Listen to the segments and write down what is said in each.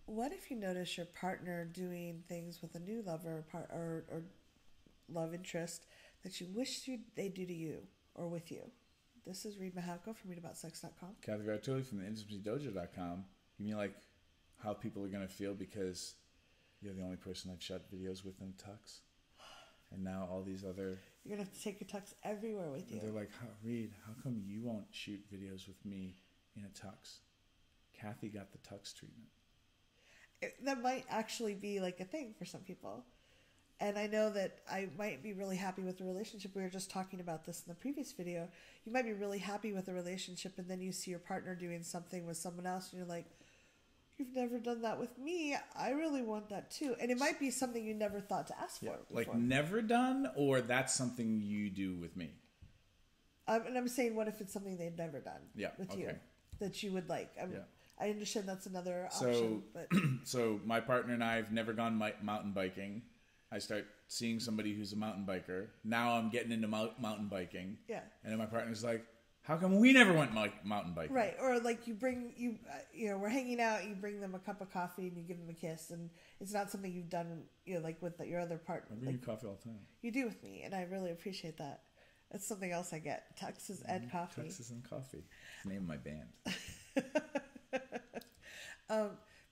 what if you notice your partner doing things with a new lover or love interest that you wish they do to you or with you? This is Reid Mahalko from readaboutsex.com. Cathy from the intimacydojo.com. You mean like how people are going to feel because you're the only person I've shot videos with in a tux? And now all these other... You're going to have to take your tux everywhere with you. They're like, Reid, how come you won't shoot videos with me in a tux? Cathy got the tux treatment. That might actually be like a thing for some people. And I know that I might be really happy with the relationship. We were just talking about this in the previous video. You might be really happy with the relationship, and then you see your partner doing something with someone else, and you're like, you've never done that with me. I really want that too. And it might be something you never thought to ask for before. Like never done, or that's something you do with me? And I'm saying, what if it's something they've never done with you that you would like? I understand that's another option. But so my partner and I have never gone mountain biking. I start seeing somebody who's a mountain biker. Now I'm getting into mountain biking. Yeah. And then my partner's like, how come we never went mountain biking? Right. Or like we're hanging out, you bring them a cup of coffee and you give them a kiss, and it's not something you've done, like with your other partner. I bring you coffee all the time. You do with me, and I really appreciate that. That's something else I get. Tuxes and coffee. Tuxes and coffee. It's the name of my band.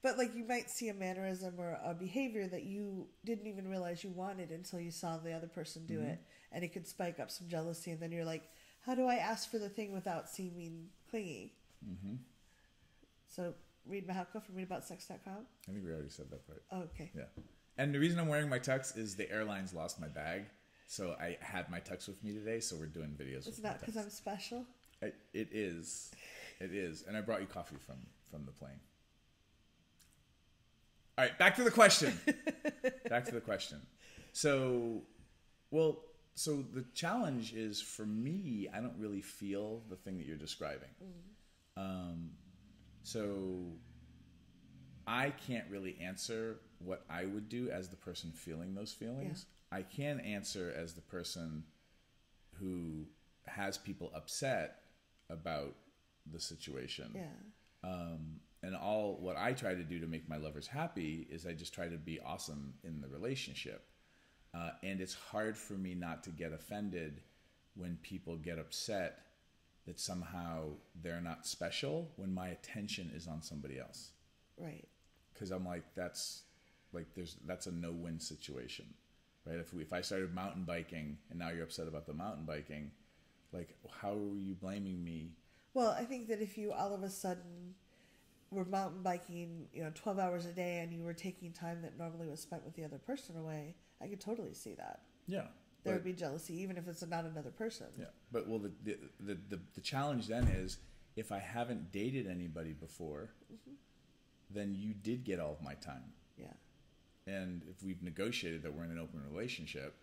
But like you might see a mannerism or a behavior that you didn't even realize you wanted until you saw the other person do it, and it could spike up some jealousy, and then you're like, how do I ask for the thing without seeming clingy? Mm-hmm. So Reid Mahalko from readaboutsex.com. I think we already said that part. Oh, okay. Yeah. And the reason I'm wearing my tux is the airlines lost my bag, so I had my tux with me today, so we're doing videos. It's not because I'm special? It is. It is. And I brought you coffee from the plane. All right, back to the question. So the challenge is, for me, I don't really feel the thing that you're describing. So I can't really answer what I would do as the person feeling those feelings. Yeah. I can answer as the person who has people upset about the situation. Yeah. And what I try to do to make my lovers happy is I just try to be awesome in the relationship. And it's hard for me not to get offended when people get upset that somehow they're not special when my attention is on somebody else. Right. Because I'm like, that's a no-win situation, right? If I started mountain biking and now you're upset about the mountain biking, like, how are you blaming me? Well, I think that if you all of a sudden were mountain biking, 12 hours a day, and you were taking time that normally was spent with the other person away, I could totally see that. Yeah. There would be jealousy, even if it's not another person. Yeah. But, the challenge then is, if I haven't dated anybody before, then you did get all of my time. Yeah. And if we've negotiated that we're in an open relationship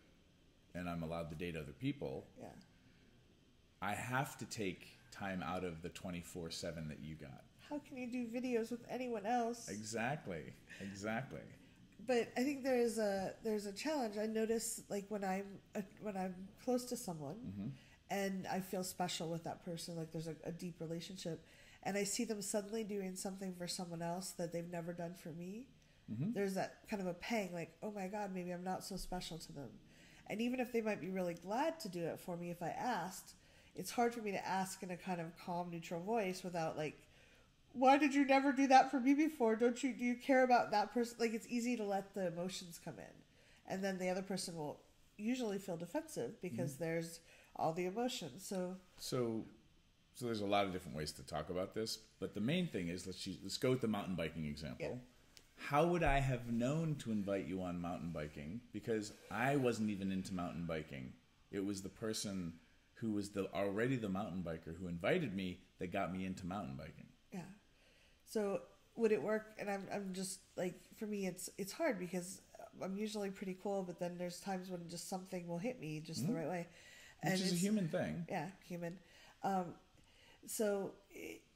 and I'm allowed to date other people, I have to take time out of the 24/7 that you got. How can you do videos with anyone else? Exactly. But I think there's a challenge. I notice, like, when I'm close to someone, and I feel special with that person, like there's a deep relationship, and I see them suddenly doing something for someone else that they've never done for me. There's that kind of a pang, like, oh my God, maybe I'm not so special to them. And even if they might be really glad to do it for me if I asked, it's hard for me to ask in a kind of calm, neutral voice without, like, why did you never do that for me before? Do you care about that person? Like, it's easy to let the emotions come in. And then the other person will usually feel defensive because there's all the emotions. So there's a lot of different ways to talk about this. But the main thing is, let's go with the mountain biking example. Yeah. How would I have known to invite you on mountain biking? Because I wasn't even into mountain biking. It was the person who was already the mountain biker who invited me that got me into mountain biking. Yeah. So would it work? And I'm just like, for me, it's hard because I'm usually pretty cool, but then there's times when just something will hit me just the right way. Which is a human thing. Yeah, human. So,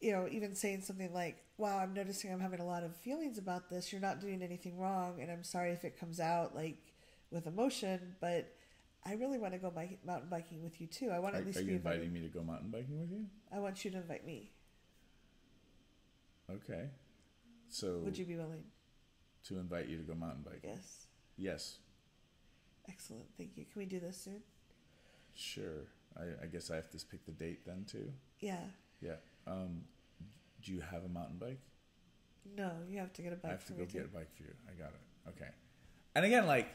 even saying something like, wow, I'm noticing I'm having a lot of feelings about this. You're not doing anything wrong. And I'm sorry if it comes out like with emotion, but I really want to go mountain biking with you too. I want to at least be invited. Are you inviting me to go mountain biking with you? I want you to invite me. Okay. So would you be willing? to invite you to go mountain biking. Yes. Yes. Excellent. Thank you. Can we do this soon? Sure. I guess I have to pick the date then too. Yeah. Yeah. Do you have a mountain bike? No, you have to get a bike. I have to go get a bike for you. I got it. Okay. And again, like,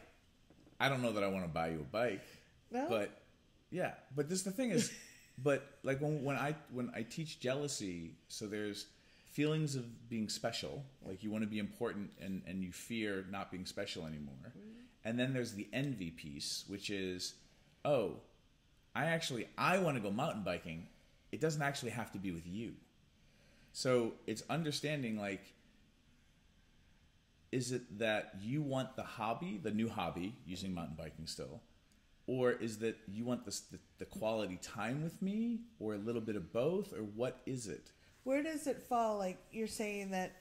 I don't know that I want to buy you a bike. No. But yeah. But this the thing is, but like when I teach jealousy, so there's feelings of being special, like you want to be important and you fear not being special anymore. Mm-hmm. And then there's the envy piece, which is, oh, I want to go mountain biking. It doesn't actually have to be with you. So it's understanding, like, is it that you want the new hobby, using mountain biking still, or is that you want the quality time with me, or a little bit of both, or what is it? Where does it fall? Like, you're saying that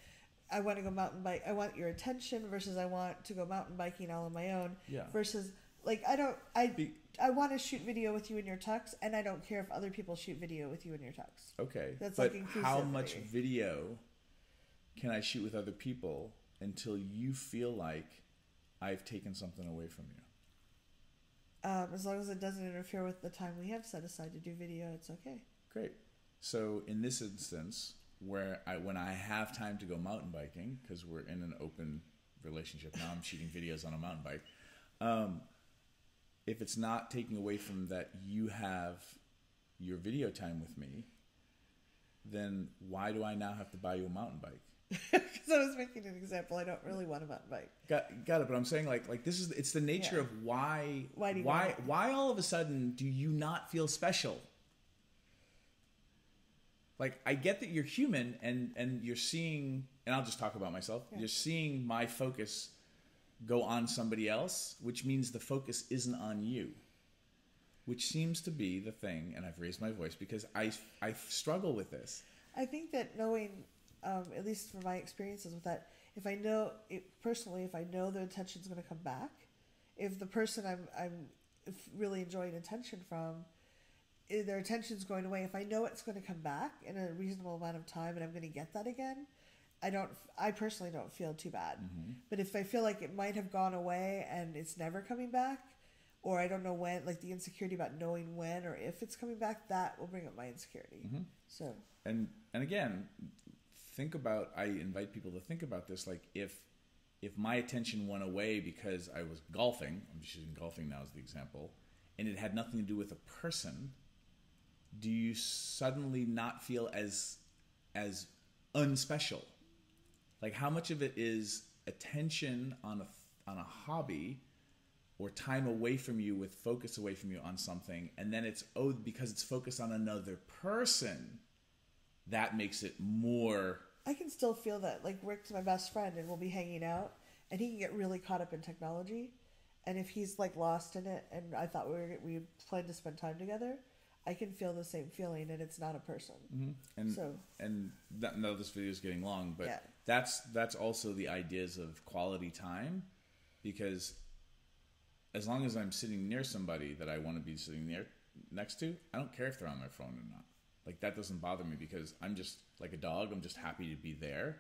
I want to go mountain bike. I want your attention versus I want to go mountain biking all on my own. Yeah. Versus, like, I want to shoot video with you in your tux, and I don't care if other people shoot video with you in your tux. Okay. That's but like inclusivity. How much video can I shoot with other people until you feel like I've taken something away from you? As long as it doesn't interfere with the time we have set aside to do video, it's okay. Great. So in this instance, when I have time to go mountain biking, because we're in an open relationship now, I'm shooting videos on a mountain bike. If it's not taking away from that you have your video time with me, then why do I now have to buy you a mountain bike? Because I was making an example. I don't really want a mountain bike. Got it. But I'm saying like this is, it's the nature of why all of a sudden do you not feel special? Like, I get that you're human and you're seeing, and I'll just talk about myself. Yeah. You're seeing my focus go on somebody else, which means the focus isn't on you, which seems to be the thing. And I've raised my voice because I struggle with this. I think that knowing, at least from my experiences with that, if I know it personally, if I know the attention's going to come back, if the person I'm really enjoying attention from, their attention's going away, if I know it's going to come back in a reasonable amount of time and I'm going to get that again, I personally don't feel too bad. Mm-hmm. But if I feel like it might have gone away and it's never coming back, or I don't know when, like the insecurity about knowing when or if it's coming back, that will bring up my insecurity. Mm-hmm. So and again, I invite people to think about this, like if my attention went away because I was golfing, I'm just using golfing now as the example, and it had nothing to do with a person, do you suddenly not feel as unspecial? Like, how much of it is attention on a hobby or time away from you with focus away from you on something, and then it's because it's focused on another person, that makes it more. I can still feel that. Like, Rick's my best friend and we'll be hanging out and he can get really caught up in technology, and if he's like lost in it and I thought we planned to spend time together, I can feel the same feeling, and it's not a person. Mm-hmm. No, this video is getting long, but yeah. That's also the ideas of quality time, because as long as I'm sitting near somebody that I want to be sitting next to, I don't care if they're on their phone or not. Like, that doesn't bother me because I'm just like a dog. I'm just happy to be there.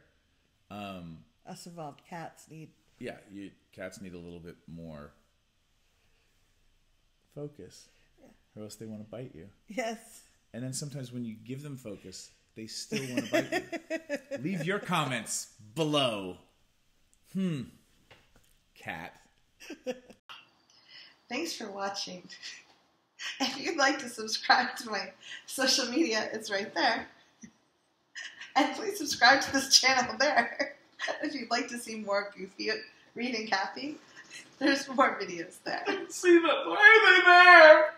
Us involved cats need. Yeah, cats need a little bit more focus. Or else they want to bite you. Yes. And then sometimes when you give them focus, they still want to bite you. Leave your comments below. Cat. Thanks for watching. If you'd like to subscribe to my social media, it's right there. And please subscribe to this channel there. If you'd like to see more goofy Reid and Cathy, there's more videos there. See them. Why are they there?